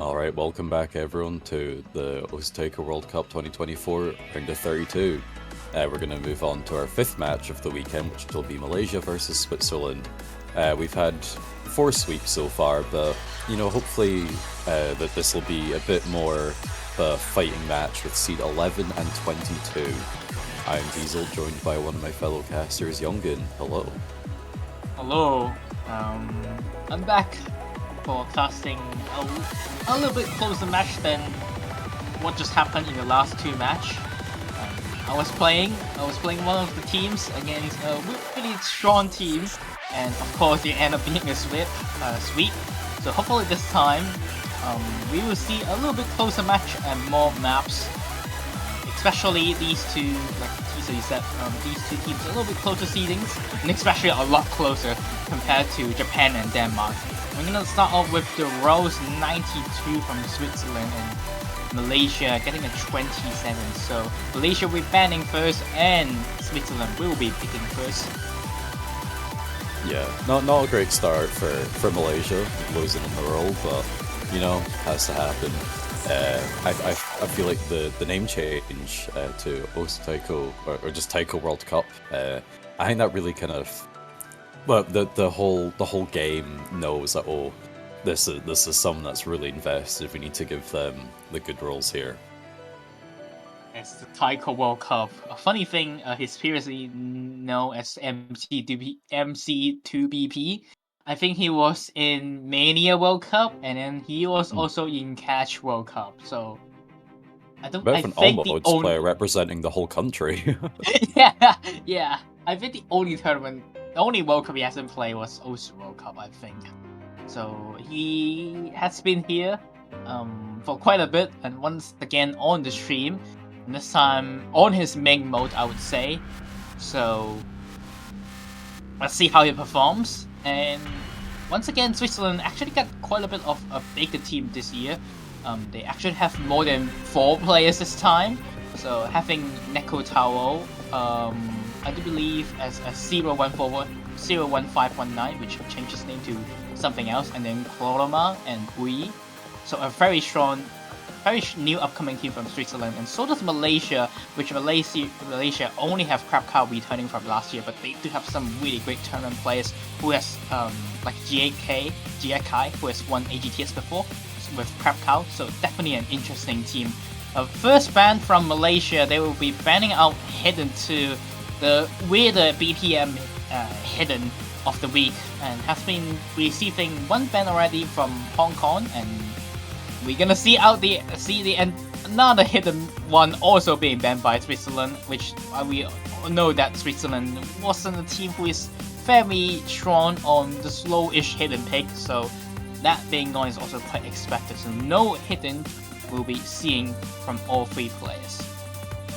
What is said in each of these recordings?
Alright, welcome back everyone to the Taiko World Cup 2024, round of 32. We're going to move on to our fifth match of the weekend, which will be Malaysia versus Switzerland. We've had 4 sweeps so far, but, hopefully that this will be a bit more of a fighting match with seed 11 and 22. I'm Diesel, joined by one of my fellow casters, Youngin. Hello. Hello. I'm back for casting a little bit closer match than what just happened in the last 2 match. I was playing one of the teams against a really strong team, and of course it ended up being a sweep. So hopefully this time we will see a little bit closer match and more maps. Especially these two, like Tisa you said, these two teams a little bit closer seedings, and especially a lot closer compared to Japan and Denmark. We're gonna start off with the Rose 92 from Switzerland and Malaysia getting a 27. So Malaysia will be banning first, and Switzerland will be picking first. Yeah, not a great start for Malaysia, losing in the roll, but has to happen. I feel like the name change to Taiko or just Taiko World Cup. I think that really kind of, well, the whole game knows that this is someone that's really invested. We need to give them the good roles here. It's the Taiko World Cup. A funny thing, he's previously known as MC2BP. I think he was in Mania World Cup, and then he was also in Catch World Cup. So I Bit of an almost player representing the whole country. yeah. I think the only World Cup he hasn't played was Ocean World Cup, I think. So he has been here for quite a bit, and once again on the stream. And this time on his main mode, I would say. So let's see how he performs. And once again, Switzerland actually got quite a bit of a bigger team this year. They actually have more than 4 players this time. So having Neko Tao, I do believe as a 01519, which changed his name to something else, and then Chloroma and Ui. So a very strong, very new upcoming team from Switzerland, and so does Malaysia, which Malaysia only have Krapkao returning from last year, but they do have some really great tournament players who has like GAK, who has won AGTS before with Krapkao, so definitely an interesting team. First ban from Malaysia, they will be banning out Hidden to the weirder BPM Hidden of the week, and has been receiving 1 ban already from Hong Kong, and we're gonna see another Hidden one also being banned by Switzerland, which we know that Switzerland wasn't a team who is very strong on the slow-ish Hidden pick, so that being known is also quite expected. So no Hidden will be seeing from all 3 players.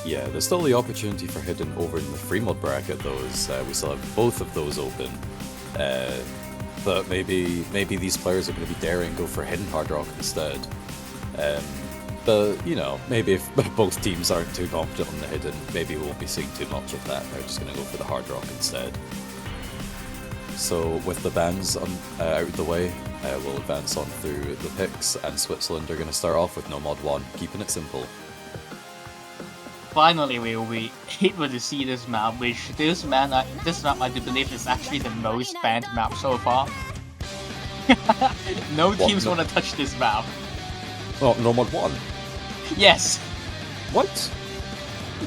Yeah, there's still the opportunity for Hidden over in the free mod bracket though, as we still have both of those open. But maybe these players are going to be daring go for Hidden Hard Rock instead. But maybe if both teams aren't too confident on the Hidden, maybe we won't be seeing too much of that. They're just going to go for the Hard Rock instead. So with the bans out of the way, we'll advance on through the picks, and Switzerland are going to start off with no mod 1, keeping it simple. Finally, we will be able to see this map, which this map I do believe is actually the most banned map so far. No teams want to touch this map. Oh, no mod 1? Yes. What?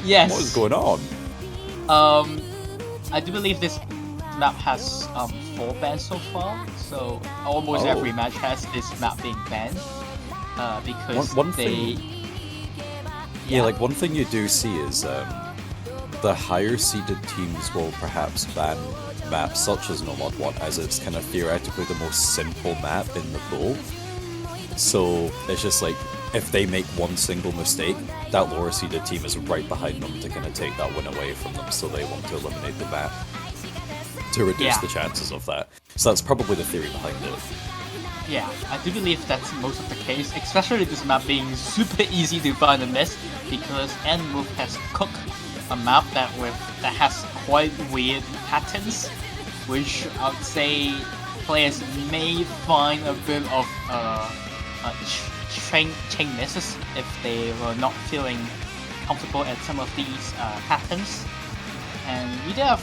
Yes. What is going on? I do believe this map has 4 bans so far, so almost every match has this map being banned. Because one thing you do see is the higher seeded teams will perhaps ban maps such as No Mod 1, as it's kind of theoretically the most simple map in the pool. So it's just like, if they make one single mistake, that lower seeded team is right behind them to kind of take that win away from them, so they want to eliminate the map to reduce the chances of that. So that's probably the theory behind it. Yeah, I do believe that's most of the case, especially this map being super easy to find and miss, because N-Move has cooked a map that has quite weird patterns, which I would say players may find a bit of chain misses if they were not feeling comfortable at some of these patterns. And we do have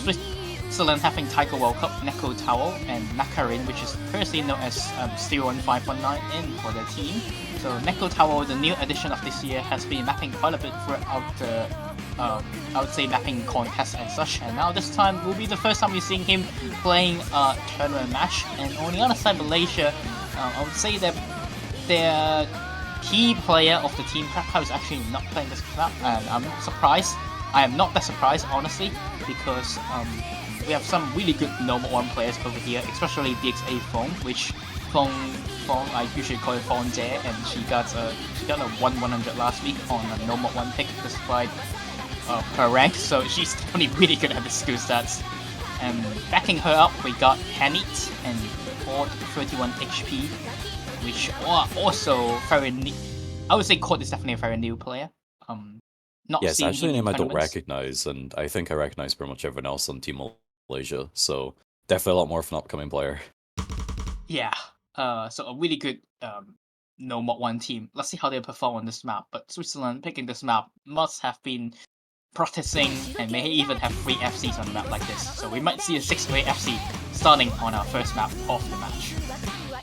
Switzerland having Taiko World Cup, Neko Towel, and Nakarin, which is previously known as 01519 in for their team. So Neko Towel, the new addition of this year, has been mapping quite a bit throughout the, I would say, mapping contests and such. And now this time will be the first time we're seeing him playing a tournament match. And on the other side, Malaysia, I would say that their key player of the team, Krakow, is actually not playing this map, and I'm surprised. I am not that surprised, honestly, because we have some really good normal 1 players over here, especially DXA Fong, which Fong I usually call it Fong Jie, and she got a 100 last week on a normal 1 pick despite her rank, so she's definitely really good at the skill stats. And backing her up, we got Hanit and Cord 31 HP, which are also very new. I would say Cord is definitely a very new player. Not Yeah, it's actually a name I don't tournaments. recognize, and I think I recognize pretty much everyone else on Team Malaysia, so definitely a lot more of an upcoming player. Yeah, so a really good no mod 1 team. Let's see how they perform on this map. But Switzerland picking this map must have been practicing and may even have 3 FCs on a map like this. So we might see a 6-way FC starting on our first map of the match.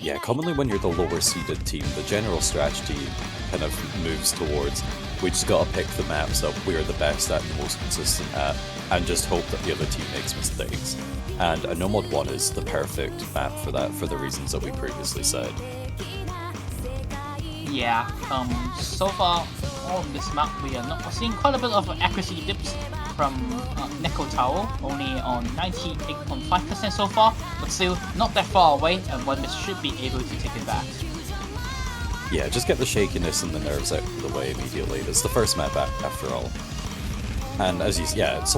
Yeah, commonly when you're the lower seeded team, the general strategy kind of moves towards we just gotta pick the maps that we're the best at, the most consistent at, and just hope that the other team makes mistakes. And a No Mod 1 is the perfect map for that, for the reasons that we previously said. Yeah, so far on this map we are not seeing quite a bit of accuracy dips from Neko Towel, only on 98.5% so far, but still not that far away, and 1 miss should be able to take it back. Yeah, just get the shakiness and the nerves out of the way immediately. It's the first map after all. And as you yeah, it's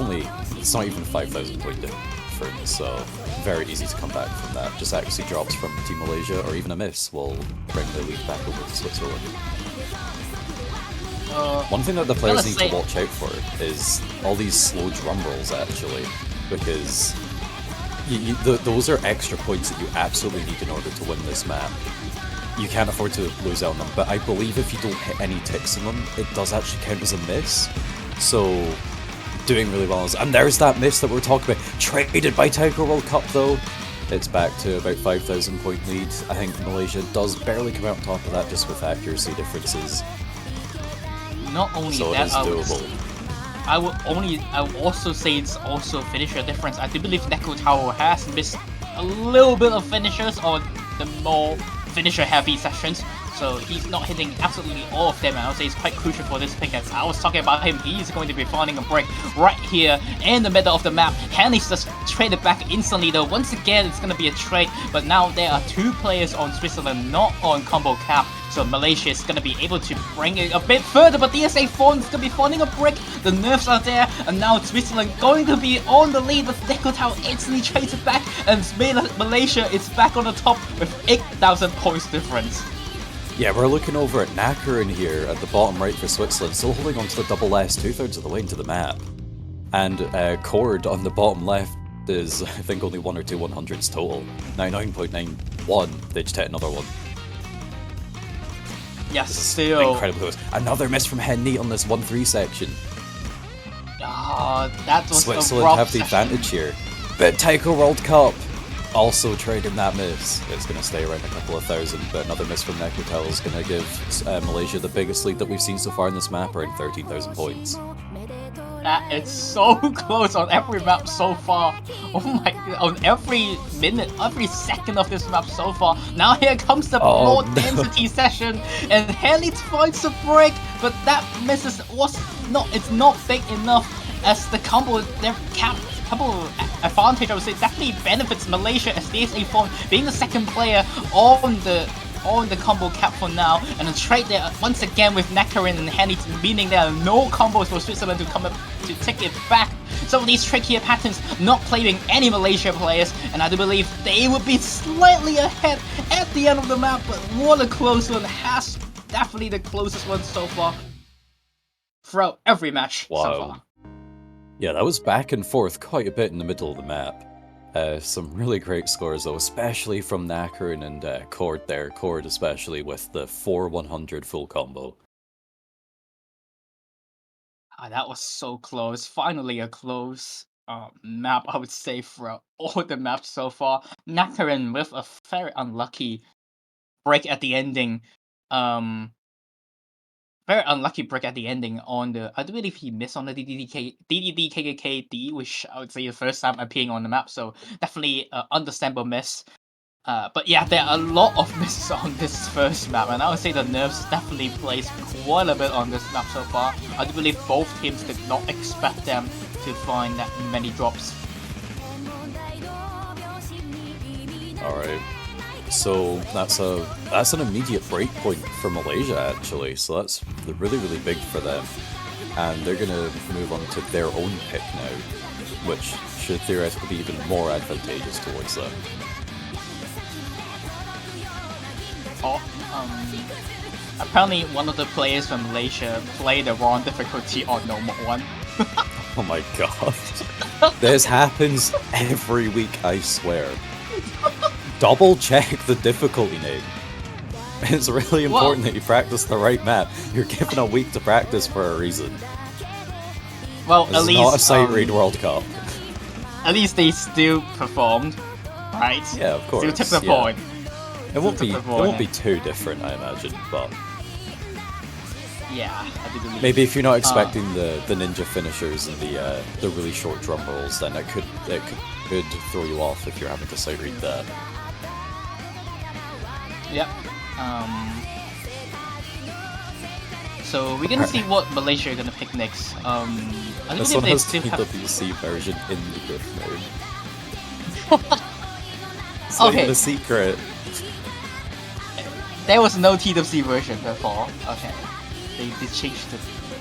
not even 5,000 point difference, so very easy to come back from that. Just accuracy drops from Team Malaysia, or even a miss will bring the lead back over to Switzerland. One thing that the players need to watch out for is all these slow drum rolls, actually, because those are extra points that you absolutely need in order to win this map. You can't afford to lose out on them, but I believe if you don't hit any ticks on them, it does actually count as a miss. So, doing really well. And there's that miss that we're talking about. Traded by Taiko World Cup, though. It's back to about 5,000 point lead. I think Malaysia does barely come out on top of that just with accuracy differences. Not only so that, it is doable. I would also say it's also finisher difference. I do believe Neko Tower has missed a little bit of finishers on the more finisher heavy sessions, so he's not hitting absolutely all of them. I would say it's quite crucial for this pick. As I was talking about him, he's going to be finding a break right here in the middle of the map. Hanley's just traded back instantly though. Once again, it's going to be a trade, but now there are 2 players on Switzerland, not on combo cap. So Malaysia is going to be able to bring it a bit further, but DSA Fawn is going to be finding a break. The nerfs are there, and now Switzerland going to be on the lead with Neko Tao instantly trades it back, and Malaysia is back on the top with 8,000 points difference. Yeah, we're looking over at Nakarin here at the bottom right for Switzerland, still holding on to the double S 2/3 of the way into the map. And Cord on the bottom left is, I think, only 1 or 2 100s total. 99.91, they just hit another one. Yes, still incredibly close. Another miss from Henny on this 1-3 section. That was Switzerland a rough have the advantage here. But Taiko World Cup also trading that miss. It's going to stay around a couple of thousand, but another miss from Nekotel is going to give Malaysia the biggest lead that we've seen so far in this map, around 13,000 points. That is so close on every map so far. Oh my god, on every minute, every second of this map so far. Now here comes the more density session, and Haley finds a break, but that misses it's not big enough as the combo advantage, I would say, definitely benefits Malaysia as DSA Phone being the second player on the combo cap for now, and a trade there once again with Nakarin and Henny, meaning there are no combos for Switzerland to come up to take it back. Some of these trickier patterns not playing any Malaysia players, and I do believe they would be slightly ahead at the end of the map, but what a close one. Has definitely the closest one so far throughout every match so far. Yeah, that was back and forth quite a bit in the middle of the map. Some really great scores though, especially from Nakarin and Cord there. Cord especially with the 4-100 full combo. That was so close. Finally a close map, I would say, for all the maps so far. Nakarin with a very unlucky break at the ending. Very unlucky break at the ending on the. I do believe he missed on the DDD which I would say the first time appearing on the map. So definitely understandable miss. But yeah, there are a lot of misses on this first map, and I would say the nerfs definitely plays quite a bit on this map so far. I do believe both teams did not expect them to find that many drops. Alright. So that's an immediate breakpoint for Malaysia actually, so that's really big for them. And they're gonna move on to their own pick now, which should theoretically be even more advantageous towards them. Apparently one of the players from Malaysia played the wrong difficulty on normal one. Oh my god. This happens every week, I swear. Double check the difficulty name. It's really important that you practice the right map. You're given a week to practice for a reason. Well, this at is least not a sight read World Cup. At least they still performed, right? Yeah, of course. Still took the point. It won't be too different, I imagine, but yeah, I do believe. maybe if you're not expecting the ninja finishers and the really short drum rolls, then it could throw you off if you're having to sight read that. Yep. So we're gonna see what Malaysia are gonna pick next. I This think one they has still have. TWC version in the diff mode. It's not Okay. even a secret. There was no TWC version before. Okay. They changed the.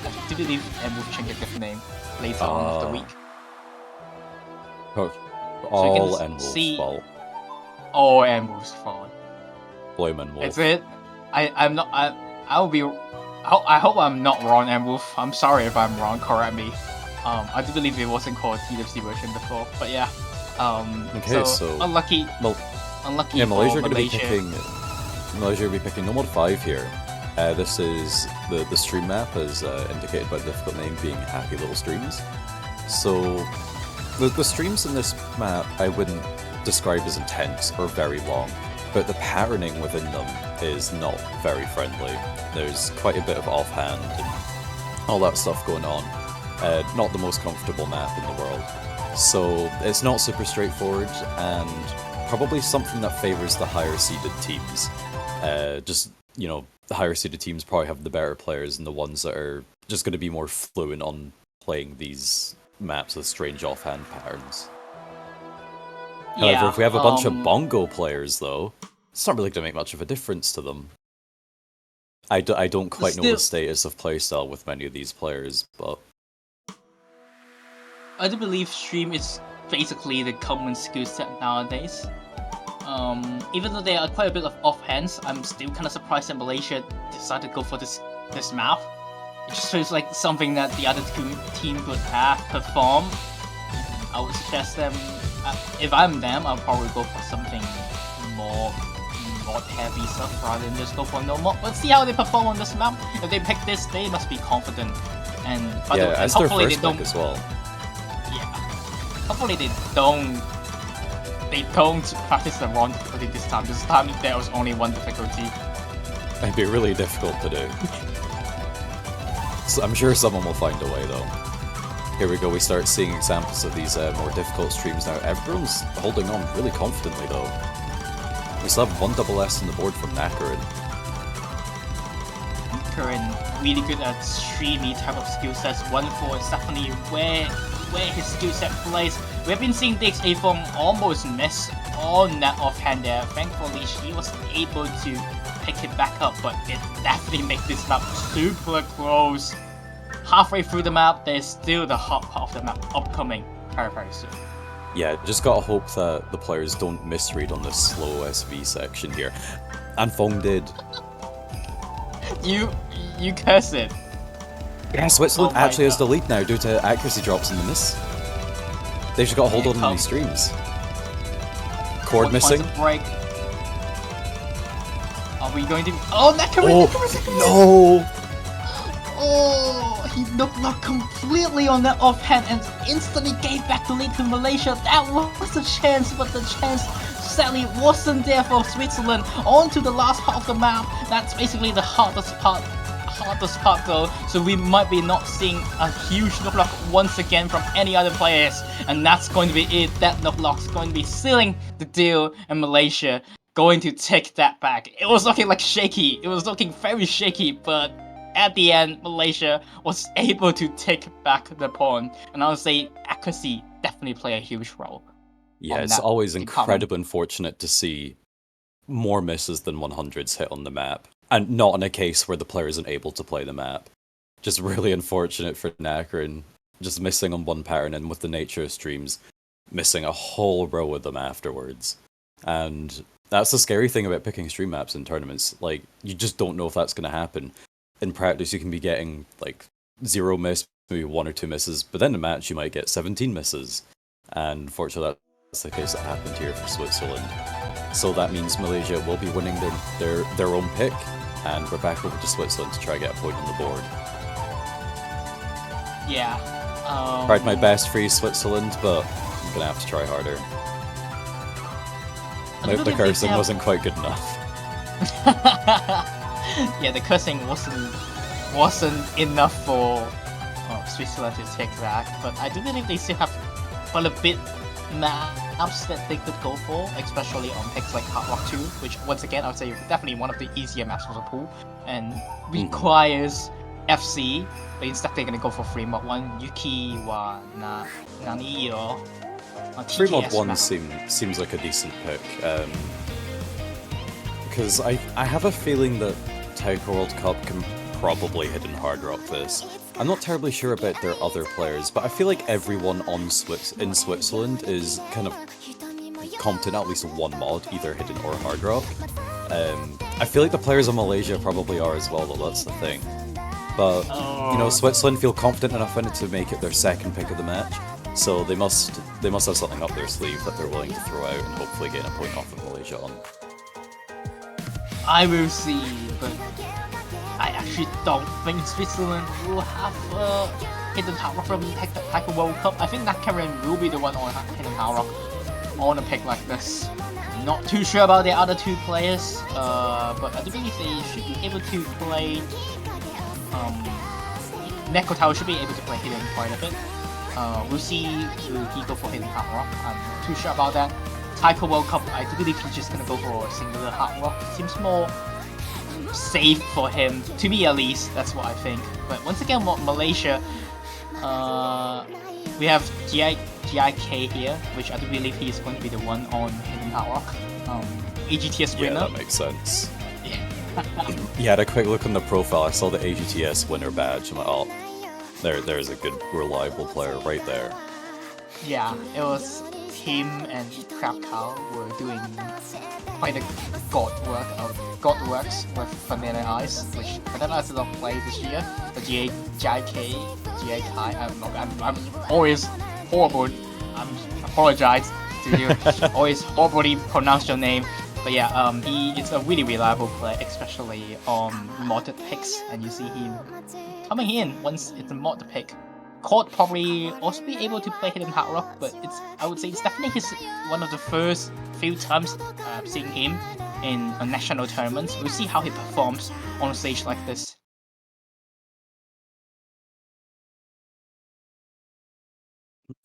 I do believe Emerald changed a different name later on of the week. All can Emerald's see- fault. All Emerald's fault. Blame Wolf. It's it. I'm not. I'll be. I hope I'm not wrong, Emerald. I'm sorry if I'm wrong. Correct me. I do believe it wasn't called TWC version before, but yeah. Okay, so unlucky. Unlucky. Yeah, Malaysia for are going to be Malaysia. picking. Malaysia will be picking no mod 5 here. This is the stream map, as indicated by the difficult name being Happy Little Streams. So the streams in this map I wouldn't describe as intense or very long, but the patterning within them is not very friendly. There's quite a bit of offhand and all that stuff going on. Not the most comfortable map in the world. So it's not super straightforward, and probably something that favors the higher seeded teams. Just, you know, the higher seeded teams probably have the better players and the ones that are just going to be more fluent on playing these maps with strange offhand patterns. Yeah, However, if we have a bunch of bongo players, though, it's not really going to make much of a difference to them. I don't quite know the status of playstyle with many of these players, but I do believe stream is basically the common skill set nowadays. Even though there are quite a bit of offhands, I'm still kind of surprised that Malaysia decided to go for this map. It just feels like something that the other team would have performed. I would suggest them. If I'm them, I'll probably go for something more mod heavy stuff rather than just go for no mod. Let's see how they perform on this map. If they pick this, they must be confident. And as their hopefully first they pick don't. as well. Yeah. Hopefully they don't. They don't practice the wrong difficulty this time. This time there was only one difficulty. It'd be really difficult to do. So I'm sure someone will find a way, though. Here we go, we start seeing examples of these more difficult streams now. Everyone's holding on really confidently, though. We still have one double S on the board from Nakarin. Nakarin really good at streamy type of skill sets. 1-4 is definitely where his skill set plays. We've been seeing DXA from almost miss on that offhand there. Thankfully, she was able to pick it back up, but it definitely makes this map super close. Halfway through the map, there's still the hot part of the map upcoming very, very soon. Yeah, just gotta hope that the players don't misread on this slow SV section here. And Fong did. You curse it. Yeah, Switzerland actually has God. the lead now due to accuracy drops in the miss. They've just got to hold on to these streams. Cord missing. Break. Are we going to? Oh, Nakarin! No! Oh, he looked not completely on that offhand and instantly gave back the lead to Malaysia. That was a chance, but the chance sadly wasn't there for Switzerland. On to the last part of the map. That's basically the hardest part though, so we might be not seeing a huge knocklock once again from any other players, and that's going to be it. That knocklock's going to be sealing the deal, and Malaysia going to take that back. It was looking like shaky, it was looking very shaky, but at the end, Malaysia was able to take back the pawn, and I would say accuracy definitely play a huge role. Yeah, it's always incredibly unfortunate to see more misses than 100s hit on the map, and not in a case where the player isn't able to play the map. Just really unfortunate for Nakarin, just missing on one pattern, and with the nature of streams, missing a whole row of them afterwards. And that's the scary thing about picking stream maps in tournaments. Like, you just don't know if that's going to happen. In practice, you can be getting like 0 miss, maybe 1 or 2 misses, but then in a match you might get 17 misses. And unfortunately, that's the case that happened here for Switzerland. So that means Malaysia will be winning their own pick, and we're back over to Switzerland to try to get a point on the board. Yeah. Tried my best for you, Switzerland, but I'm gonna have to try harder. The cursing wasn't quite good enough. Yeah, the cursing wasn't enough for Switzerland to take that, but I do believe they still have quite a bit maps that they could go for, especially on picks like Hard Rock 2, which once again I would say definitely one of the easier maps for the pool, and requires FC, but instead they're gonna go for Free Mod 1, Yuki wa Nani or Free Mod 1 seems like a decent pick, because I have a feeling that Taiko World Cup can probably hidden hard rock this. I'm not terribly sure about their other players, but I feel like everyone in Switzerland is kind of competent at least one mod, either hidden or hard rock. I feel like the players in Malaysia probably are as well, though, that's the thing. But, you know, Switzerland feel confident enough in it to make it their second pick of the match, so they must have something up their sleeve that they're willing to throw out and hopefully get a point off of Malaysia on. I will see, but I actually don't think Switzerland will have hidden hard rock from Taiko World Cup. I think Nakarin will be the one on hidden hard rock on a pick like this. Not too sure about the other two players, but I do believe they should be able to play. Neko Tower should be able to play hidden quite a bit. We'll see will he go for hidden hard rock. I'm not too sure about that. Taiko World Cup, I do believe he's just gonna go for a singular hard rock. Seems more safe for him, to me at least. That's what I think. But once again, Malaysia, we have GIK here, which I do believe he is going to be the one on hidden hard rock. AGTS winner. Yeah, that makes sense. Yeah, I had a quick look on the profile. I saw the AGTS winner badge. I'm like, oh, there's a good, reliable player right there. Yeah, it was him and Crab Cow were doing quite a god works with Vanilla Ice, which Vanilla Ice doesn't play this year. The GIK, I'm always horrible. I apologize to you. Always horribly pronounce your name. But yeah, he is a really reliable player, especially on modded picks, and you see him coming in once it's a mod pick. Cord probably also be able to play hidden hard rock, but I would say it's definitely one of the first few times seeing him in a national tournament. We'll see how he performs on a stage like this.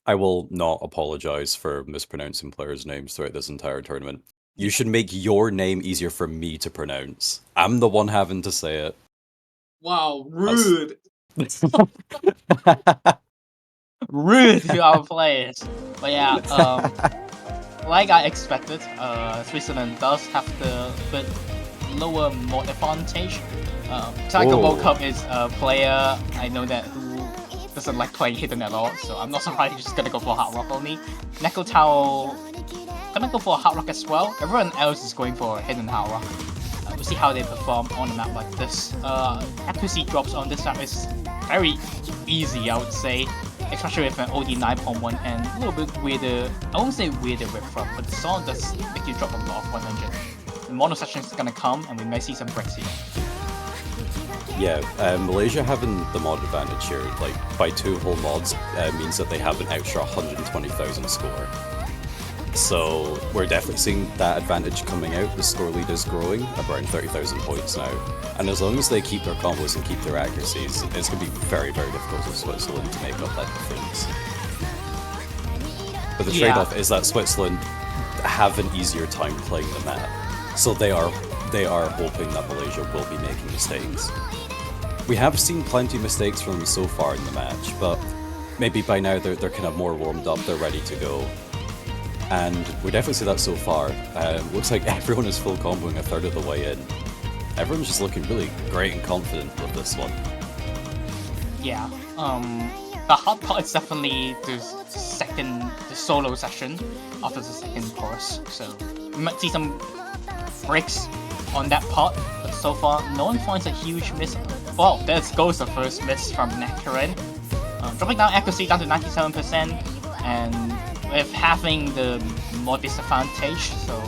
I will not apologize for mispronouncing players' names throughout this entire tournament. You should make your name easier for me to pronounce. I'm the one having to say it. Wow, rude! Rude to our players. But yeah, like I expected, Switzerland does have the bit lower mod advantage. Taiko World Cup is a player I know that who doesn't like playing hidden at all, so I'm not surprised he's just gonna go for hard rock only. Neko Tao gonna go for a hard rock as well. Everyone else is going for a hidden hard rock. We'll see how they perform on a map like this. Accuracy drops on this map is very easy, I would say. especially with an OD 9.1 and a little bit weirder. I won't say weirder whip from, but the song does make you drop a lot of 100. The mono section is gonna come, and we may see some breaks here. Yeah, Malaysia having the mod advantage here, like by 2 whole mods, means that they have an extra 120,000 score. So we're definitely seeing that advantage coming out. The score lead is growing, around 30,000 points now. And as long as they keep their combos and keep their accuracies, it's going to be very, very difficult for Switzerland to make up that difference. But the trade-off is that Switzerland have an easier time playing the map. So they are hoping that Malaysia will be making mistakes. We have seen plenty of mistakes from them so far in the match, but maybe by now they're kind of more warmed up, they're ready to go. And we definitely see that so far. Looks like everyone is full comboing a third of the way in. Everyone's just looking really great and confident with this one. Yeah, the hard part is definitely the solo session after the second chorus. So we might see some breaks on that part, but so far no one finds a huge miss. Well, there goes the first miss from Nectarin. Dropping down accuracy down to 97%, and with having the more disadvantage, so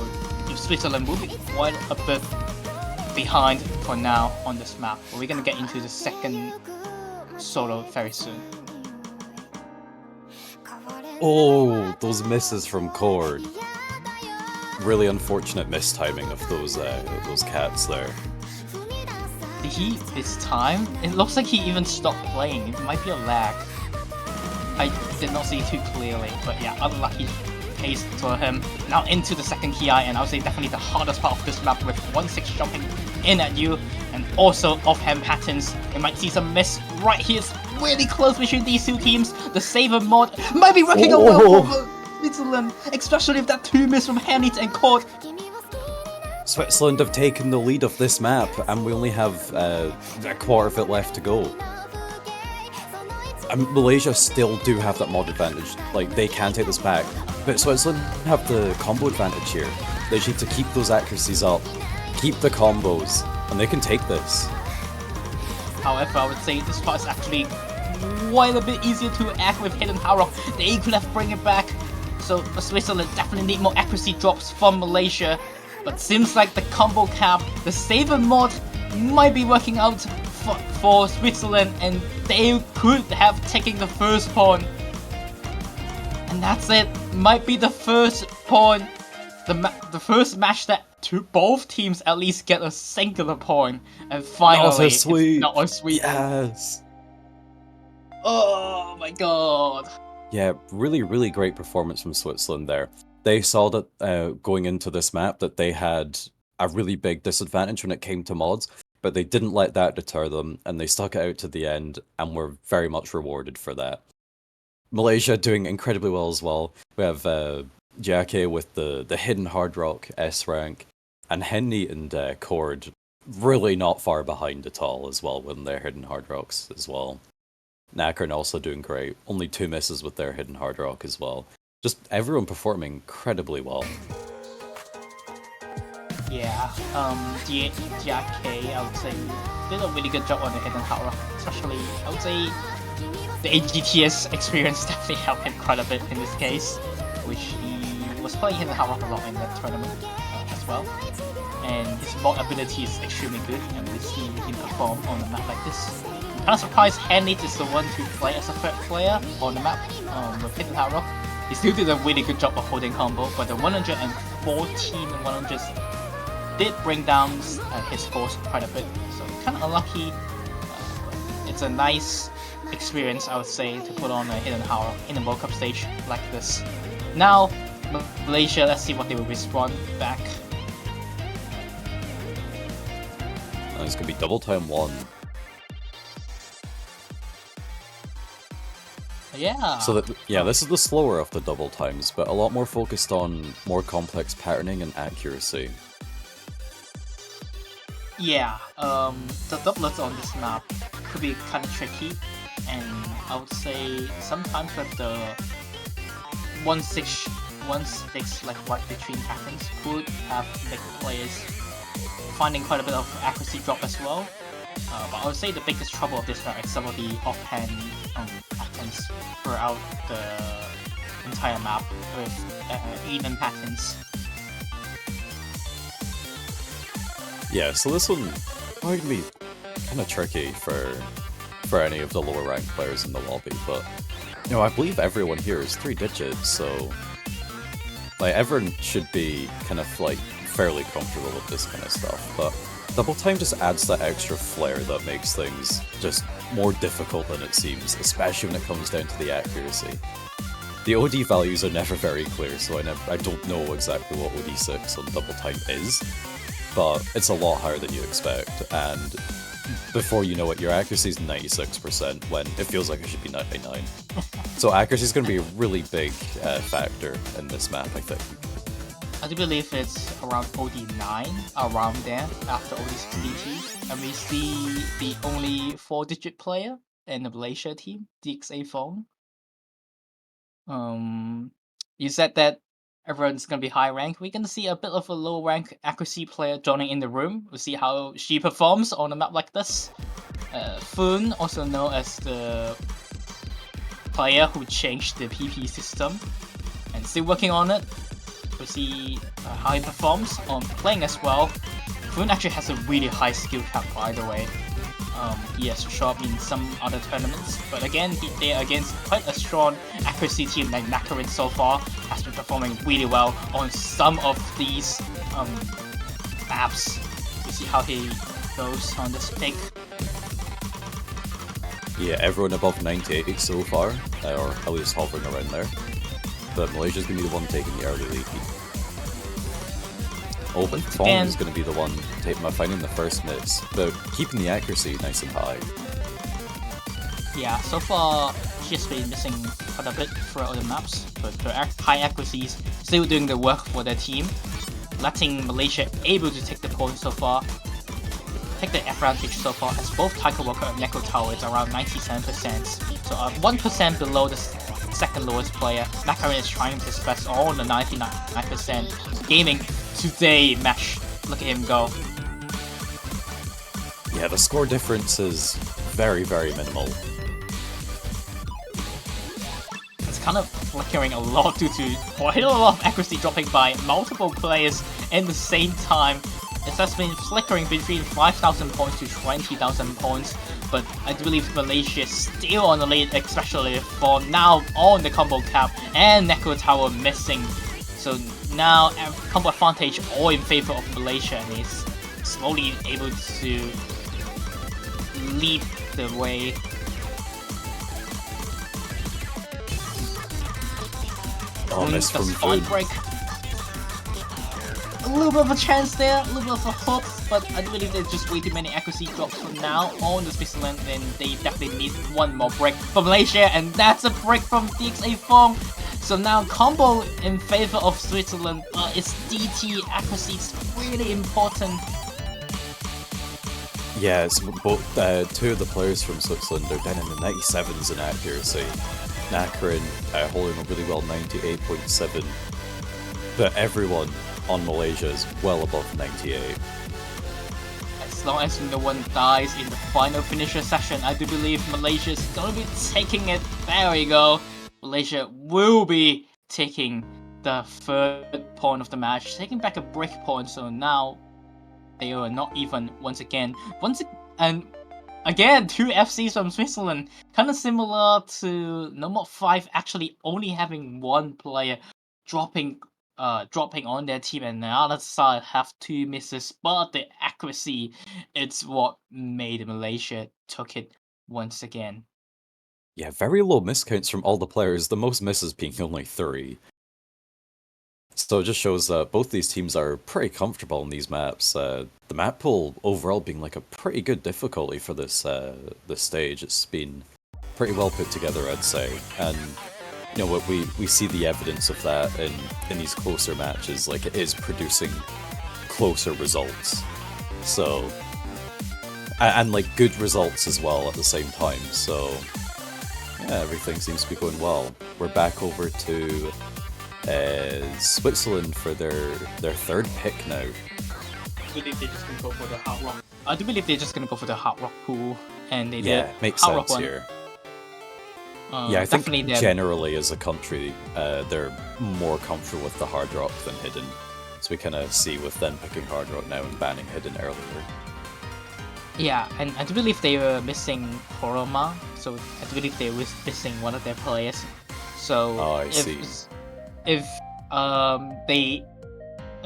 Switzerland will be quite a bit behind for now on this map. But we're gonna get into the second solo very soon. Oh, those misses from Cord. Really unfortunate mistiming of those cats there. Did he this time? It looks like he even stopped playing. It might be a lag. I did not see too clearly, but yeah, unlucky case for him. Now into the second ki, and I would say definitely the hardest part of this map with 1-6 jumping in at you, and also offhand patterns. You might see some miss right here. It's really close between these two teams. The Saver mod might be working out well for Switzerland, especially with that 2 miss from Hanit and Cord. Switzerland have taken the lead of this map, and we only have a quarter of it left to go. Malaysia still do have that mod advantage, like they can take this back, but Switzerland have the combo advantage here. They just need to keep those accuracies up, keep the combos, and they can take this. However, I would say this part is actually quite a bit easier to act with Hidden Haro. They could have bring it back, so Switzerland definitely need more accuracy drops from Malaysia, but seems like the combo cap, the Saver mod, might be working out for Switzerland, and they could have taken the first pawn. And that's it. Might be the first pawn, the first match that both teams at least get a singular pawn. And finally, it's not a sweep. Yes. Oh my god. Yeah, really, really great performance from Switzerland there. They saw that going into this map that they had a really big disadvantage when it came to mods, but they didn't let that deter them, and they stuck it out to the end, and were very much rewarded for that. Malaysia doing incredibly well as well. We have Jake with the hidden hard rock S rank, and Henny and Cord really not far behind at all as well with their hidden hard rocks as well. Nakarin also doing great, only 2 misses with their hidden hard rock as well. Just everyone performing incredibly well. Yeah, JK, I would say, did a really good job on the hidden hard rock. Especially, I would say, the AGTS experience definitely helped him quite a bit in this case, which he was playing hidden hard rock a lot in that tournament as well. And his mod ability is extremely good, and we see him perform on a map like this. I'm kind of surprised Hanit is the one to play as a third player on the map with hidden hard rock. He still did a really good job of holding combo, but the 114 and 100s did bring down his scores quite a bit, so kind of unlucky. It's a nice experience, I would say, to put on a hidden haro in a World Cup stage like this. Now, Malaysia, let's see what they will respond back. It's gonna be double time 1. Yeah. So this is the slower of the double times, but a lot more focused on more complex patterning and accuracy. Yeah, the doublets on this map could be kind of tricky, and I would say sometimes with the 1-6 like right between patterns could have make players finding quite a bit of accuracy drop as well. But I would say the biggest trouble of this map is some of the offhand patterns. patterns throughout the entire map with even patterns. Yeah, so this one might be kind of tricky for any of the lower ranked players in the lobby, but I believe everyone here is 3 digits, so like everyone should be kind of like fairly comfortable with this kind of stuff. But double time just adds that extra flair that makes things just more difficult than it seems, especially when it comes down to the accuracy. The OD values are never very clear, so I don't know exactly what OD6 on double time is, but it's a lot higher than you expect, and before you know it, your accuracy is 96% when it feels like it should be 99. So accuracy is going to be a really big factor in this map, I think. I do believe it's around OD9, around there, after OD6 DT, and we see the only 4-digit player in the Malaysia team, DXA Phone. You said that everyone's gonna be high rank. We're gonna see a bit of a low rank accuracy player joining in the room. We'll see how she performs on a map like this. Foon, also known as the player who changed the PP system and still working on it. We'll see how he performs on playing as well. Foon actually has a really high skill cap, by the way. He has shown up in some other tournaments, but again, they're against quite a strong accuracy team like Nakarin so far, has been performing really well on some of these maps. We'll see how he goes on this pick. Yeah, everyone above 98 so far, or at least hovering around there. But Malaysia's going to be the one taking the early lead. Open Fong is going to be the one finding the first miss, but keeping the accuracy nice and high. Yeah, so far she's been missing quite a bit throughout the maps, but her high accuracies still doing the work for their team, letting Malaysia able to take the point so far, take the advantage so far, as both Taiko Walker and Neko Tower is around 97%, so 1% below the second lowest player. Nakarin is trying his best on the 99% gaming today match. Look at him go. Yeah, the score difference is very, very minimal. It's kind of flickering a lot due to quite a lot of accuracy dropping by multiple players in the same time. It has been flickering between 5,000 points to 20,000 points, but I do believe Malaysia is still on the lead, especially for now on the combo cap and Neko Tower missing. So now combo advantage all in favor of Malaysia, and is slowly able to lead the way. Oh, miss from Foon. Break. A little bit of a chance there, a little bit of a hope, but I do believe there's just way too many accuracy drops for now on the Switzerland, and they definitely need one more break from Malaysia, and that's a break from DXA Fong. So now combo in favor of Switzerland, its DT accuracy is really important. Yeah, it's both two of the players from Switzerland are down in the 97s in accuracy. Nakarin holding up really well, 98.7, but everyone on Malaysia is well above 98. As long as no one dies in the final finisher session, I do believe Malaysia is going to be taking it. There we go. Malaysia will be taking the third point of the match, taking back a break point, so now they are not even and again, 2 FCs from Switzerland, kind of similar to Nomad 5 actually only having one player dropping on their team, and the other side have 2 misses, but the accuracy, it's what made Malaysia took it once again. Yeah, very low miscounts from all the players, the most misses being only 3. So it just shows that both these teams are pretty comfortable in these maps. The map pool overall being like a pretty good difficulty for this this stage. It's been pretty well put together, I'd say. And what we see the evidence of that in these closer matches. Like, it is producing closer results. So and like good results as well at the same time. So yeah, everything seems to be going well. We're back over to Switzerland for their third pick now. I believe they're just gonna go for the hard rock. I do believe they're just gonna go for the hard rock pool, and they Yeah, did makes hard rock sense one. here. Yeah, I think Definitely they're generally as a country, they're more comfortable with the hard rock than hidden. So we kind of see with them picking hard rock now and banning hidden earlier. yeah, and I do believe they were missing Koroma, so I do believe they were missing one of their players. So Oh, I see. if they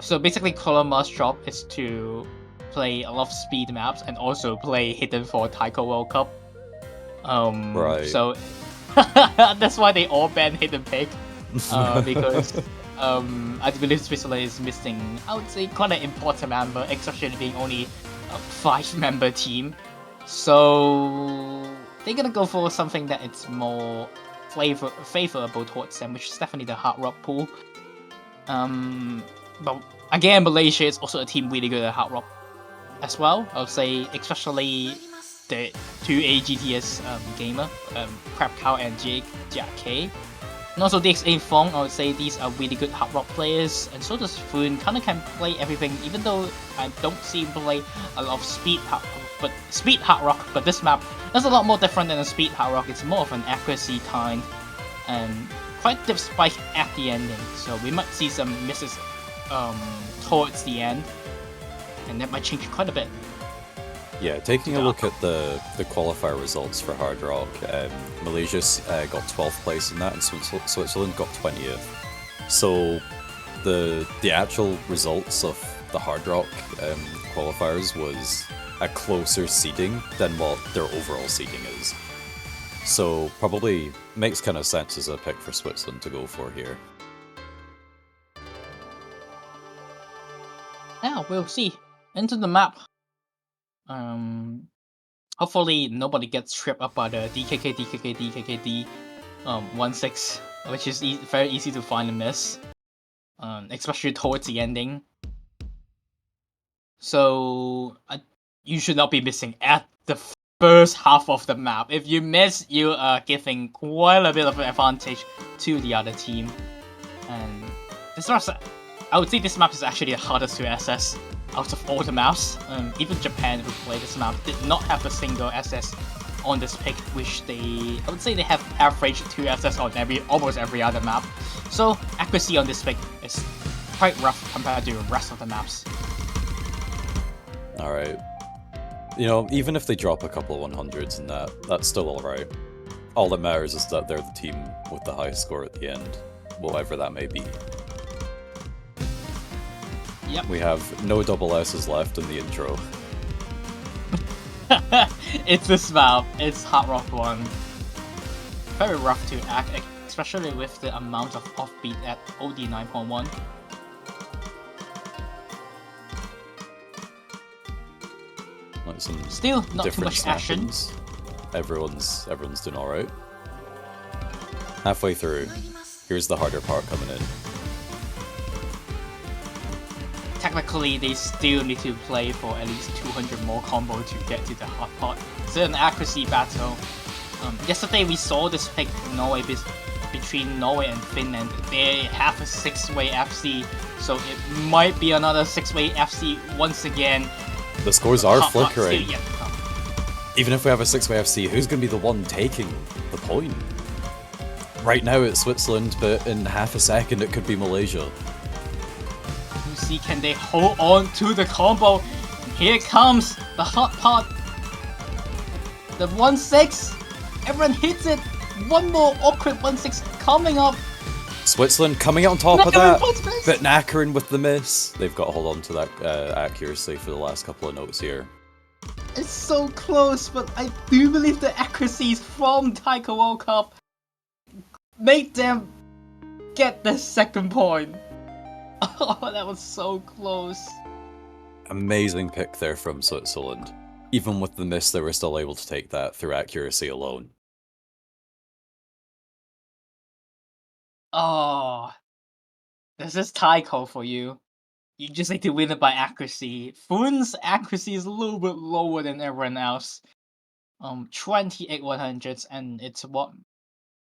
so basically Koroma's job is to play a lot of speed maps and also play hidden for Taiko World Cup. Right. So that's why they all ban hidden pick. Because I believe Switzerland is missing, I would say, quite an important member, especially being only a 5-member team. So they're gonna go for something that it's more favorable towards them, which is definitely the hard rock pool. But again, Malaysia is also a team really good at hard rock as well. I would say, especially the two AGTS gamer, Crab Cow and Jack K. And also DXA Fong, I would say these are really good hard rock players, and so does Foon. Kinda can play everything, even though I don't see him play a lot of speed hard rock. But this map is a lot more different than a speed hard rock. It's more of an accuracy kind, and quite deep spike at the ending. So we might see some misses towards the end, and that might change quite a bit. Yeah, taking a look at the qualifier results for Hard Rock, Malaysia got 12th place in that, and Switzerland got 20th. So the actual results of the Hard Rock qualifiers was a closer seeding than what their overall seeding is. So probably makes kind of sense as a pick for Switzerland to go for here. Yeah, we'll see. Into the map. Hopefully nobody gets tripped up by the DKD 16, which is very easy to find and miss, especially towards the ending. So you should not be missing at the first half of the map. If you miss, you are giving quite a bit of an advantage to the other team. And this map, I would say this map is actually the hardest to assess out of all the maps. Even Japan, who played this map, did not have a single SS on this pick, which I would say they have average 2 SS on almost every other map. So accuracy on this pick is quite rough compared to the rest of the maps. Alright. You know, even if they drop a couple of 100s in that, that's still alright. All that matters is that they're the team with the highest score at the end, whatever that may be. Yep. We have no double S's left in the intro. It's this map. It's Hard Rock 1. Very rough to act, especially with the amount of offbeat at OD 9.1. Like some Still not too different much action. snappings. Everyone's doing alright. Halfway through, here's the harder part coming in. Technically, they still need to play for at least 200 more combo to get to the hard part. It's an accuracy battle. Yesterday we saw this pick Norway between Norway and Finland. They have a 6-way FC, so it might be another 6-way FC once again. The scores are Hot pot flickering. still yet to come. Even if we have a 6-way FC, who's going to be the one taking the point? Right now it's Switzerland, but in half a second it could be Malaysia. See, can they hold on to the combo? And here comes the hot pot. The 1-6. Everyone hits it. One more awkward 1-6 coming up. Switzerland coming out on top of Nakarin that, puts miss. but Nakarin with the miss. They've got to hold on to that accuracy for the last couple of notes here. It's so close, but I do believe the accuracies from Taiko World Cup made them get the second point. Oh, that was so close. Amazing pick there from Switzerland. Even with the miss, they were still able to take that through accuracy alone. Oh, this is Taiko for you. You just need to win it by accuracy. Foon's accuracy is a little bit lower than everyone else. 28 100s, and it's what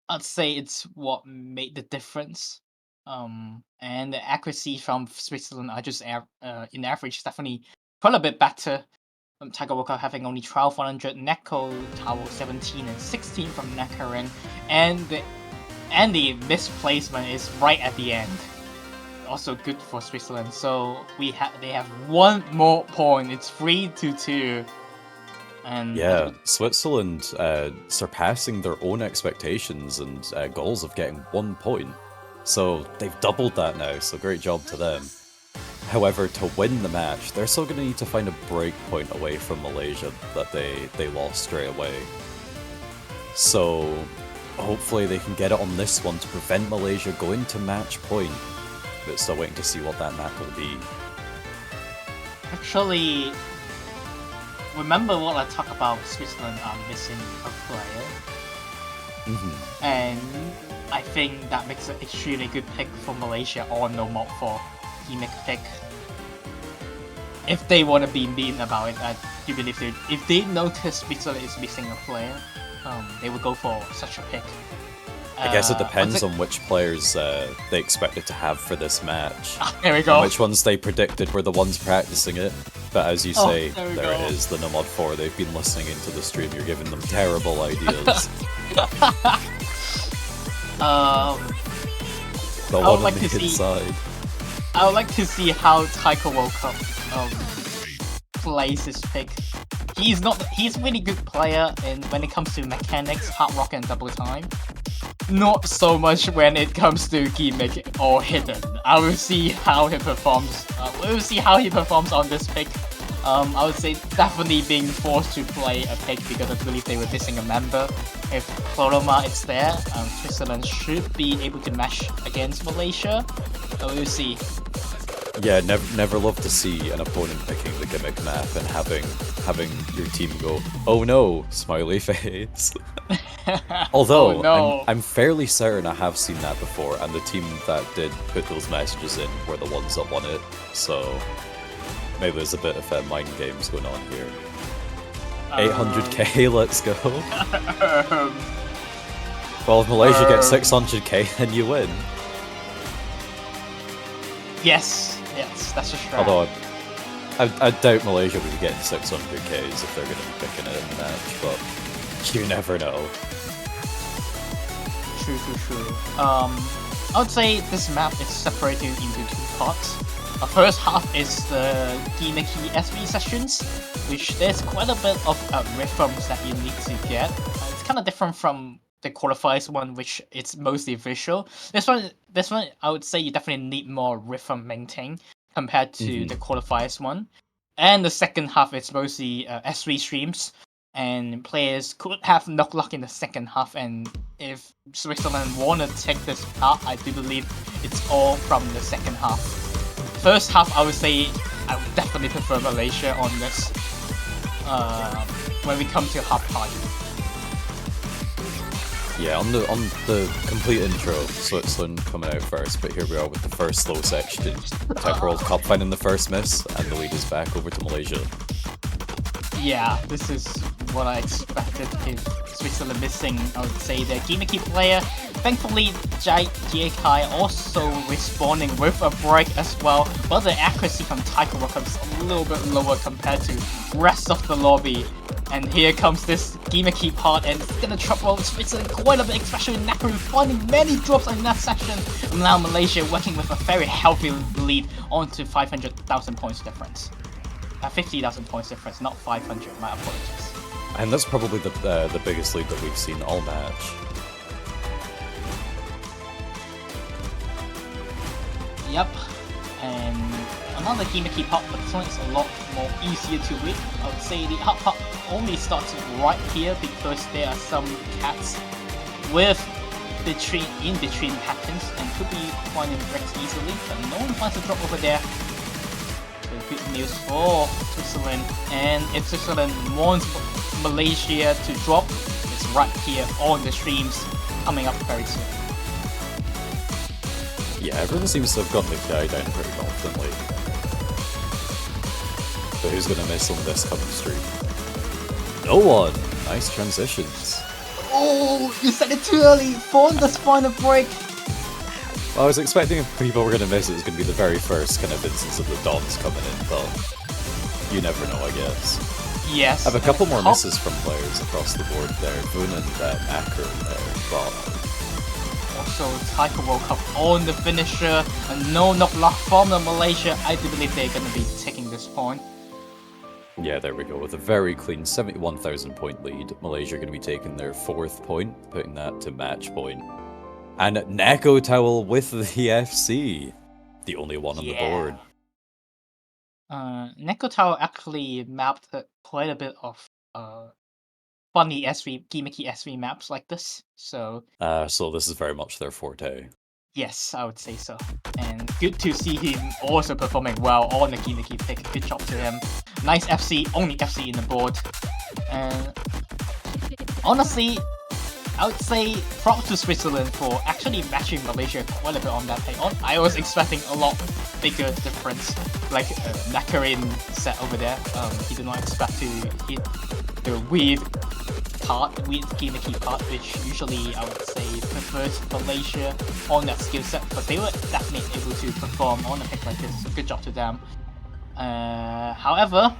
I'd say it's what made the difference. And the accuracy from Switzerland are just in average definitely quite a bit better. Taiko Walker having only 12,100, Neko Tower 17 and 16 from Nakarin, and the misplacement is right at the end. Also good for Switzerland. So they have one more point. It's 3-2. And yeah, Switzerland surpassing their own expectations and goals of getting 1 point. So they've doubled that now, so great job to them. However, to win the match, they're still going to need to find a break point away from Malaysia that they lost straight away. So hopefully they can get it on this one to prevent Malaysia going to match point. But still waiting to see what that map will be. Actually, remember what I talked about Switzerland are missing a player? And I think that makes an extremely good pick for Malaysia or no mod for gimmick pick. If they want to be mean about it, I do believe if they notice Switzerland is missing a player, they would go for such a pick. I guess it depends on which players they expected to have for this match. There we go. And which ones they predicted were the ones practicing it. But as you say, there it is, the Nomad 4. They've been listening into the stream. You're giving them terrible ideas. The one on the inside. I would like to see how Taiko World Cup plays his pick. He's a really good player when it comes to mechanics, hard rock and double time. Not so much when it comes to gimmick or hidden. I will see how he performs. We'll see how he performs on this pick. I would say definitely being forced to play a pick because I believe they were missing a member. If Chloroma is there, Switzerland should be able to match against Malaysia. We'll see. Yeah, never love to see an opponent picking the gimmick map and having your team go, oh no, smiley face. Although, oh, no. I'm fairly certain I have seen that before, and the team that did put those messages in were the ones that won it, so maybe there's a bit of mind games going on here. 800k, let's go. Well, if Malaysia gets 600k, then you win. Yes, that's a strat. Although I doubt Malaysia will be getting 600k's if they're going to be picking it in the match, but you never know. True. I would say this map is separated into two parts. The first half is the gimmicky SV sessions, which there's quite a bit of rhythms that you need to get. It's kind of different from the qualifiers one, which it's mostly visual. This one, I would say you definitely need more rhythm maintained compared to the qualifiers one. And the second half is mostly SV streams, and players could have knock luck in the second half. And if Switzerland want to take this part, I do believe it's all from the second half. First half, I would say I would definitely prefer Malaysia on this when we come to half party. Yeah, on the complete intro, Switzerland coming out first, but here we are with the first slow section. Taiko World Cup finding the first miss, and the lead is back over to Malaysia. Yeah, this is what I expected if Switzerland missing, I would say, their gimmicky player. Thankfully, Jiekai also responding with a break as well, but the accuracy from Taiko World is a little bit lower compared to rest of the lobby. And here comes this gimmicky part, and it's gonna trouble Switzerland quite a bit, especially Nakaru finding many drops in that section. And now Malaysia working with a very healthy lead onto 500,000 points difference. 50,000 points difference, not 500, my apologies. And that's probably the biggest lead that we've seen all match. Yep, and another gimmicky part, but this one is a lot more easier to win. I would say the hard part only starts right here because there are some cats with in between patterns and could be finding breaks easily, but no one finds a drop over there. So good news for Switzerland, and if Switzerland wants Malaysia to drop, it's right here on the streams coming up very soon. Yeah, everyone seems to have gotten the guy down pretty confidently. But who's gonna miss on this coming stream? No one! Nice transitions. Oh, you said it too early! For the final break! Well, I was expecting if people were gonna miss it was gonna be the very first kind of instance of the Dons coming in, but you never know, I guess. Yes. I have a couple more misses from players across the board there. Boon and Acker there, but also Taiko World Cup on the finisher, and no knock lock from the Malaysia. I do believe they're going to be taking this point. yeah, there we go. With a very clean 71,000 point lead, Malaysia are going to be taking their 4th point, putting that to match point. And Neko Towel with the FC, the only one on the board. Neko Tower actually mapped quite a bit of funny SV, gimmicky SV maps like this, so... So this is very much their forte. Yes, I would say so. And good to see him also performing well on the gimmicky pick. Good job to him. Nice FC, only FC in the board. And honestly, I would say props to Switzerland for actually matching Malaysia quite a bit on that pick. I was expecting a lot bigger difference, like Nakarin set over there. He did not expect to hit the weird gimmicky part, which usually I would say prefers Malaysia on that skill set, but they were definitely able to perform on a pick like this. Good job to them. However,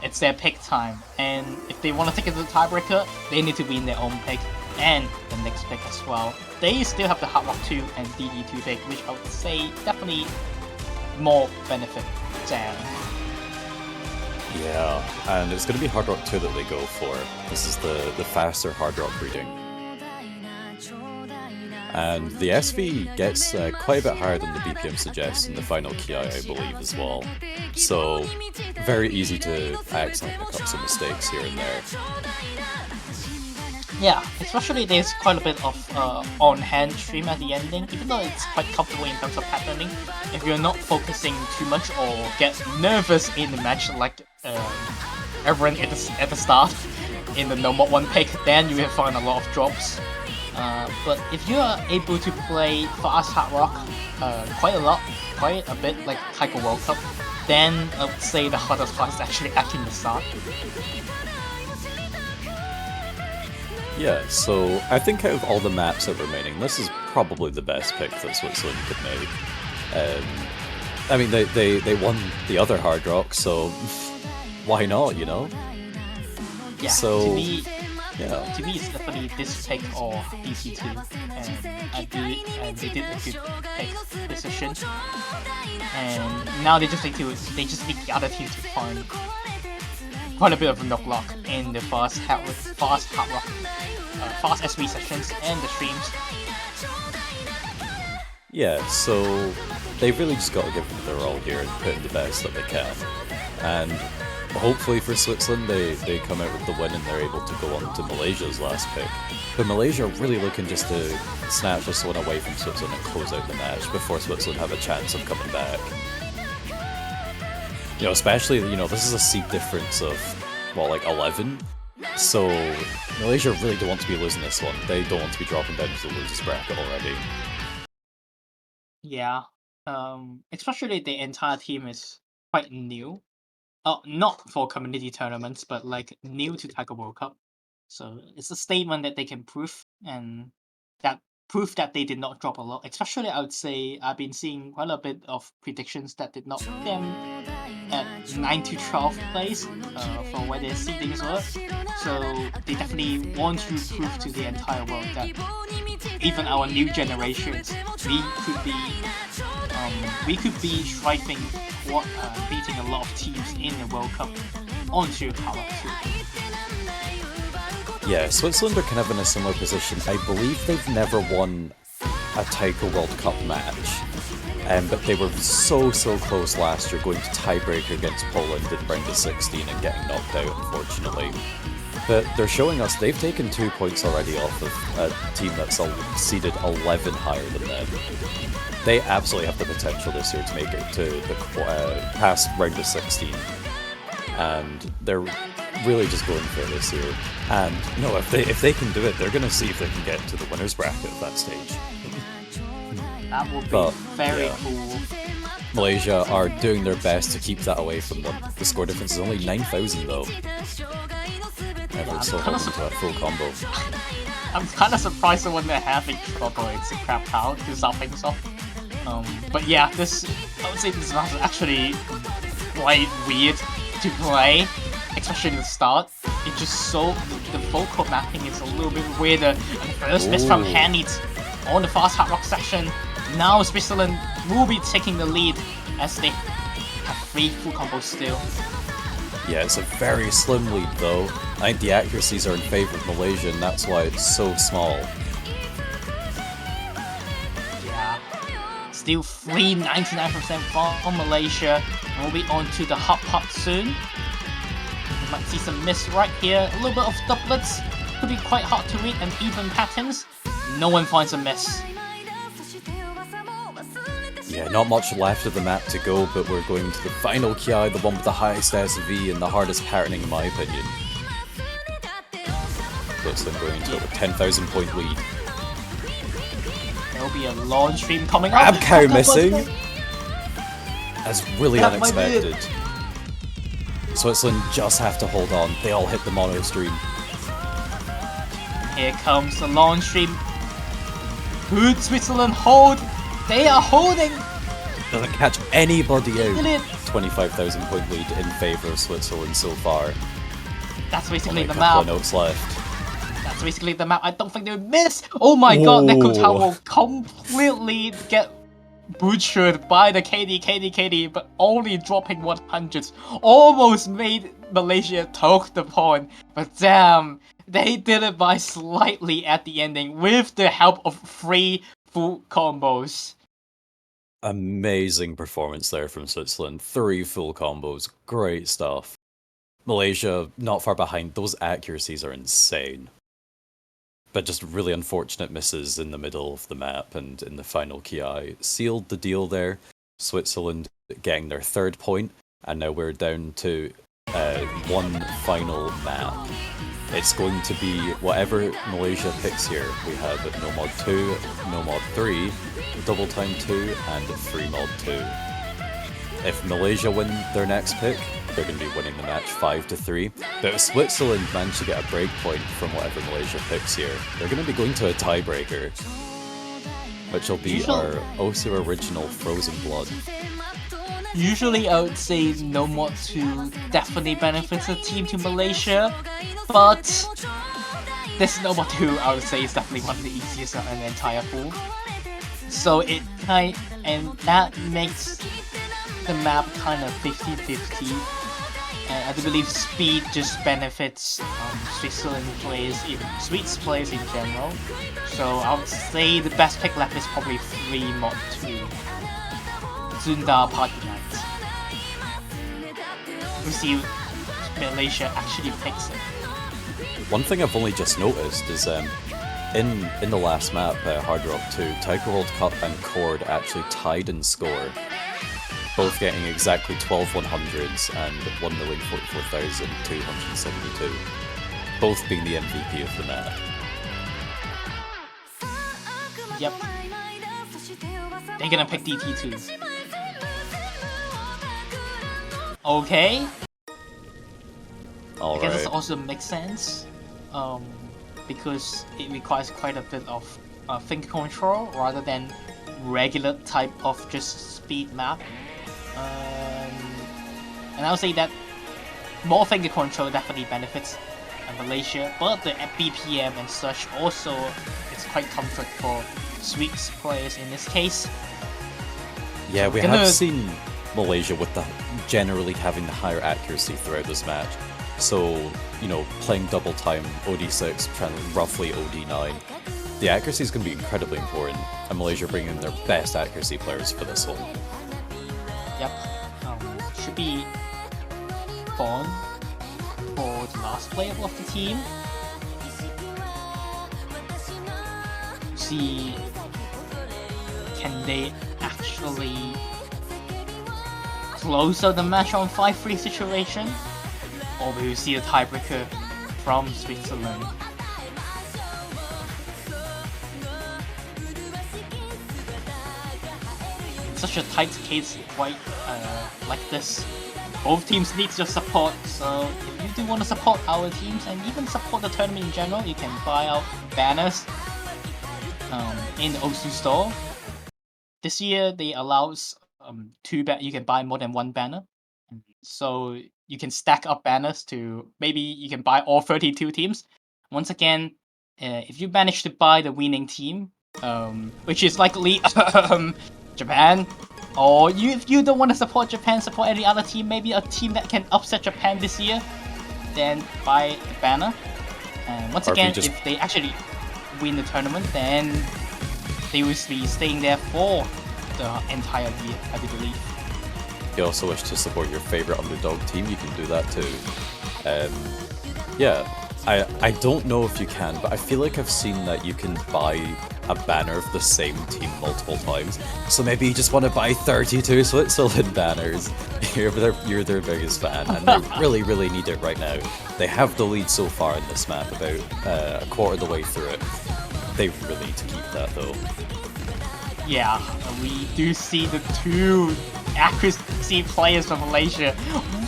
it's their pick time, and if they want to take it to the tiebreaker, they need to win their own pick and the next pick as well. They still have the Hard Rock 2 and DD2 pick, which I would say definitely more benefit than. Yeah, and it's going to be Hard Rock 2 that they go for. This is the faster Hard Rock reading. And the SV gets quite a bit higher than the BPM suggests in the final Ki, I believe, as well. So, very easy to accidentally pick up some mistakes here and there. Yeah, especially there's quite a bit of on-hand stream at the ending, even though it's quite comfortable in terms of patterning. If you're not focusing too much or get nervous in the match like everyone at the start in the no mod 1 pick, then you will find a lot of drops. But if you are able to play fast Hard Rock quite a bit like Taiko World Cup, then I would say the hardest part is actually acting the start. Yeah, so I think out of all the maps that are remaining, this is probably the best pick that Switzerland could make. I mean, they won the other Hard Rock, so why not, you know? Yeah, so, to me, it's definitely this pick or DC2, and they did a good pick decision. And now they just need the other team to find quite a bit of a knock lock in the fast Hard Rock, fast SV sessions and the streams. Yeah, so they've really just got to give them their all here and put in the best that they can. And hopefully for Switzerland, they come out with the win and they're able to go on to Malaysia's last pick. But Malaysia are really looking just to snatch this one away from Switzerland and close out the match before Switzerland have a chance of coming back. You know, especially, you know, this is a seed difference of, well, like 11. So Malaysia really don't want to be losing this one. They don't want to be dropping down to the losers bracket already. Yeah, especially the entire team is quite new. Not for community tournaments, but like new to Taiko World Cup. So it's a statement that they can prove, and that proof that they did not drop a lot. Especially, I would say I've been seeing quite a bit of predictions that did not put them at 9 to 12 place for where their seedings were. So they definitely want to prove to the entire world that even our new generations, we could be striving, beating a lot of teams in the World Cup onto Power 2. Yeah, Switzerland are kind of in a similar position. I believe they've never won a Taiko World Cup match, but they were so close last year, going to tiebreaker against Poland in round of 16 and getting knocked out, unfortunately. But they're showing us they've taken 2 points already off of a team that's seeded 11 higher than them. They absolutely have the potential this year to make it to the past round of 16, and they're really just going for it this year. And no, if they can do it, they're going to see if they can get to the winners bracket at that stage. That would be very cool. Malaysia are doing their best to keep that away from them. The score difference is only 9,000 though. Everyone's still holding to that full combo. I'm kind of surprised that when they're having trouble, it's a crap out to start things off. But yeah, I would say this match is actually quite weird to play. especially in the start. It just so the vocal mapping is a little bit weirder. And the first miss from Ooh. Hanit on the fast hard rock section. Now Switzerland will be taking the lead as they have 3 full combos still. Yeah, it's a very slim lead though. I think the accuracies are in favor of Malaysia, and that's why it's so small. Yeah. Still 399% from Malaysia. And we'll be on to the hot pot soon. We might see some miss right here. A little bit of doublets. Could be quite hard to read, and even patterns. No one finds a miss. Yeah, not much left of the map to go, but we're going to the final Ki, the one with the highest SV and the hardest patterning in my opinion. Looks like going into it with 10,000 point lead. There'll be a long stream coming Grab up. cow missing! That's really That might be unexpected. Switzerland just have to hold on. They all hit the mono stream. Here comes the long stream. Could Switzerland hold? They are holding! Doesn't catch anybody out. Brilliant. 25,000 point lead in favor of Switzerland so far. That's basically Only the a couple map. of notes left. That's basically the map. I don't think they would miss. Oh my god, Nekuta will completely get butchered by the KD, but only dropping 100s. Almost made Malaysia took the point, but damn, they did it by slightly at the ending with the help of 3 full combos. Amazing performance there from Switzerland. 3 full combos. Great stuff. Malaysia, not far behind. Those accuracies are insane. But just really unfortunate misses in the middle of the map and in the final Ki. Sealed the deal there. Switzerland getting their 3rd point. And now we're down to one final map. It's going to be whatever Malaysia picks here. We have no mod 2, no mod 3, double time 2, and free mod 2. If Malaysia win their next pick, they're going to be winning the match 5-3. But if Switzerland manage to get a break point from whatever Malaysia picks here, they're going to be going to a tiebreaker, which will be our also original Frozen Blood. Usually I would say no mod 2 definitely benefits the team to Malaysia, but this no mod 2 I would say is definitely one of the easiest in the entire pool. So and that makes the map kind of 50-50. And I do believe speed just benefits Switzerland players, Swedes players in general. So I would say the best pick left is probably 3 mod 2. Zunda Party Night. We'll see if Malaysia actually picks it. One thing I've only just noticed is in the last map, Hard Rock 2, Taiko World Cup and Cord actually tied in score. Both getting exactly 12 100s and 1,044,272. Both being the MVP of the map. Yep. They're gonna pick DT too. Okay. I guess this also makes sense. Because it requires quite a bit of finger control rather than regular type of just speed map. And I would say that more finger control definitely benefits Malaysia, but the BPM and such also is quite comfort for Swedes players in this case. Yeah, we have seen Malaysia with the generally having the higher accuracy throughout this match. So, you know, playing double time OD6, trying roughly OD9, the accuracy is going to be incredibly important, and Malaysia bringing in their best accuracy players for this one. Yep. Should be fun for the last player of the team. See, can they actually close out the match on 5-3 situation? Or will you see a tiebreaker from Switzerland? In such a tight case like this, both teams need your support, so if you do want to support our teams and even support the tournament in general, you can buy out banners in the Osu store. This year they allows you can buy more than 1 banner, so you can stack up banners to maybe you can buy all 32 teams. Once again, if you manage to buy the winning team, which is likely Japan, or if you don't want to support Japan, support any other team, maybe a team that can upset Japan this year, then buy the banner. And once again, if they actually win the tournament, then they will be staying there for the entire year, I do believe. If you also wish to support your favorite underdog team, you can do that too. Yeah, I don't know if you can, but I feel like I've seen that you can buy a banner of the same team multiple times. So maybe you just want to buy 32 Switzerland banners. You're their biggest fan, and they really, really need it right now. They have the lead so far in this map, about a quarter of the way through it. They really need to keep that though. Yeah, we do see the two accuracy players from Malaysia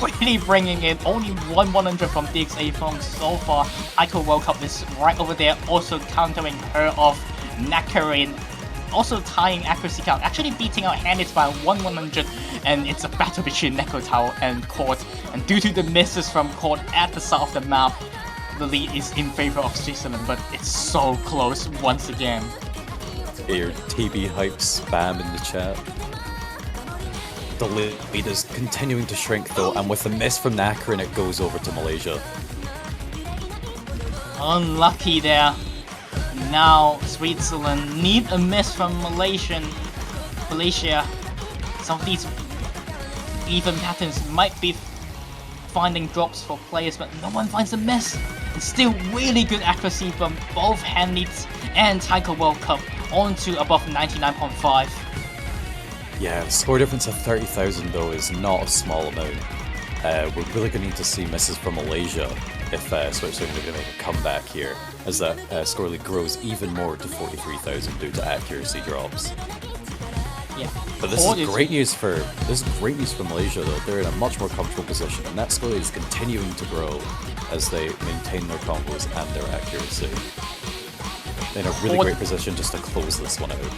really bringing in only 100 from DXA from so far. Taiko World Cup is right over there, also countering her off. Nakarin also tying accuracy count, actually beating out Handits by 100, and it's a battle between Neko Tower and Court. And due to the misses from Court at the start of the map, the lead is in favor of Switzerland, but it's so close once again. Your TB hype spam in the chat. The lead is continuing to shrink though, and with a miss from Nakarin, it goes over to Malaysia. Unlucky there. Now Switzerland need a miss from Malaysia. Some of these even patterns might be finding drops for players, but no one finds a miss. And still really good accuracy from both Handits and Taiko World Cup onto above 99.5. Yeah, score difference of 30,000 though is not a small amount. We're really going to need to see misses from Malaysia if Switzerland are going to make a comeback here, as that score lead grows even more to 43,000 due to accuracy drops. Yeah, but this is great news for Malaysia though. They're in a much more comfortable position, and that score lead is continuing to grow as they maintain their combos and their accuracy. They're in a really great position just to close this one out.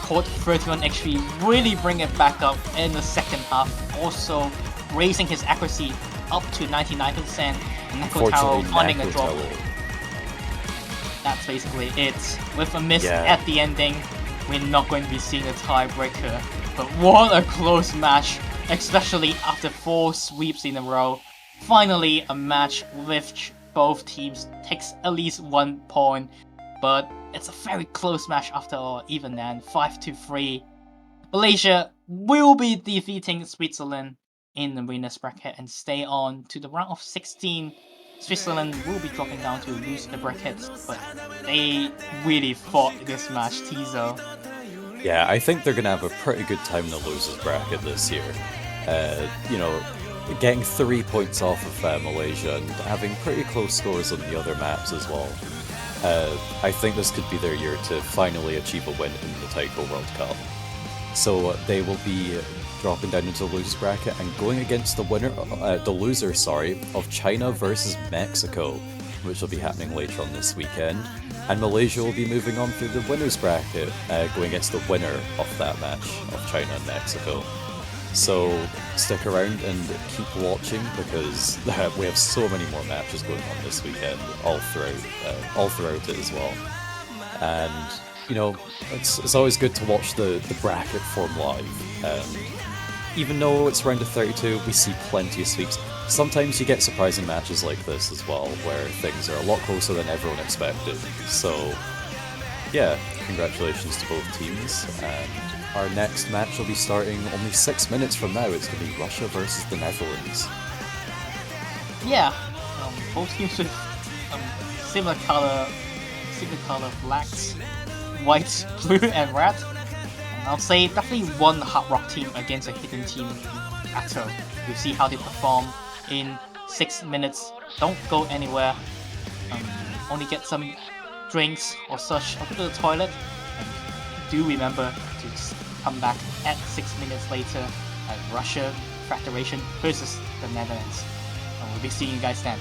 Court 31 XP really bring it back up in the second half, also raising his accuracy up to 99%, and Neko Tower finding a drop. That's basically it. With a miss at the ending, we're not going to be seeing a tiebreaker. But what a close match, especially after 4 sweeps in a row. Finally, a match which both teams takes at least 1 point, but it's a very close match after all, even then, 5-3. Malaysia will be defeating Switzerland in the winners bracket and stay on to the round of 16. Switzerland will be dropping down to lose the brackets, but they really fought this match, Tizo. Yeah, I think they're going to have a pretty good time in the losers bracket this year. You know, getting 3 points off of Malaysia and having pretty close scores on the other maps as well. I think this could be their year to finally achieve a win in the Taiko World Cup. So they will be dropping down into the losers bracket and going against the loser of China versus Mexico, which will be happening later on this weekend. And Malaysia will be moving on through the winners bracket, going against the winner of that match of China and Mexico. So stick around and keep watching, because we have so many more matches going on this weekend, all throughout it as well. And you know, it's always good to watch the bracket form live. Even though it's round of 32, we see plenty of sweeps. Sometimes you get surprising matches like this as well, where things are a lot closer than everyone expected. So yeah, congratulations to both teams, and our next match will be starting only 6 minutes from now. It's going to be Russia versus the Netherlands. Yeah, both teams with similar color flags, white, blue, and red. And I'll say definitely one hard rock team against a hidden team battle. We'll see how they perform in 6 minutes. Don't go anywhere. Only get some drinks or such, or go to the toilet. And do remember to come back at 6 minutes later at Russia Federation versus the Netherlands. And we'll be seeing you guys then.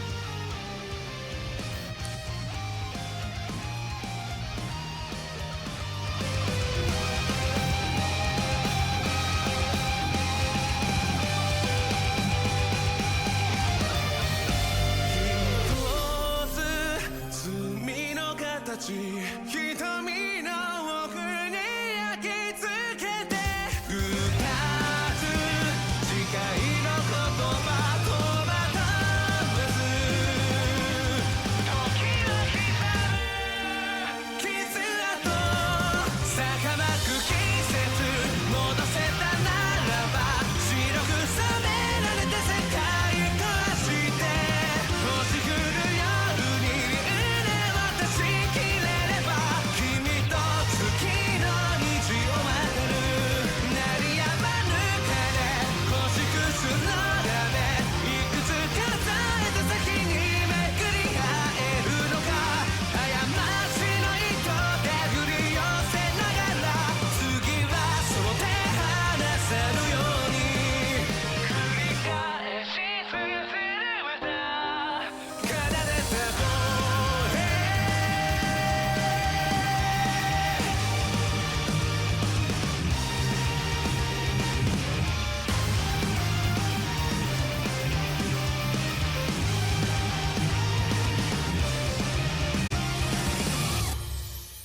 ち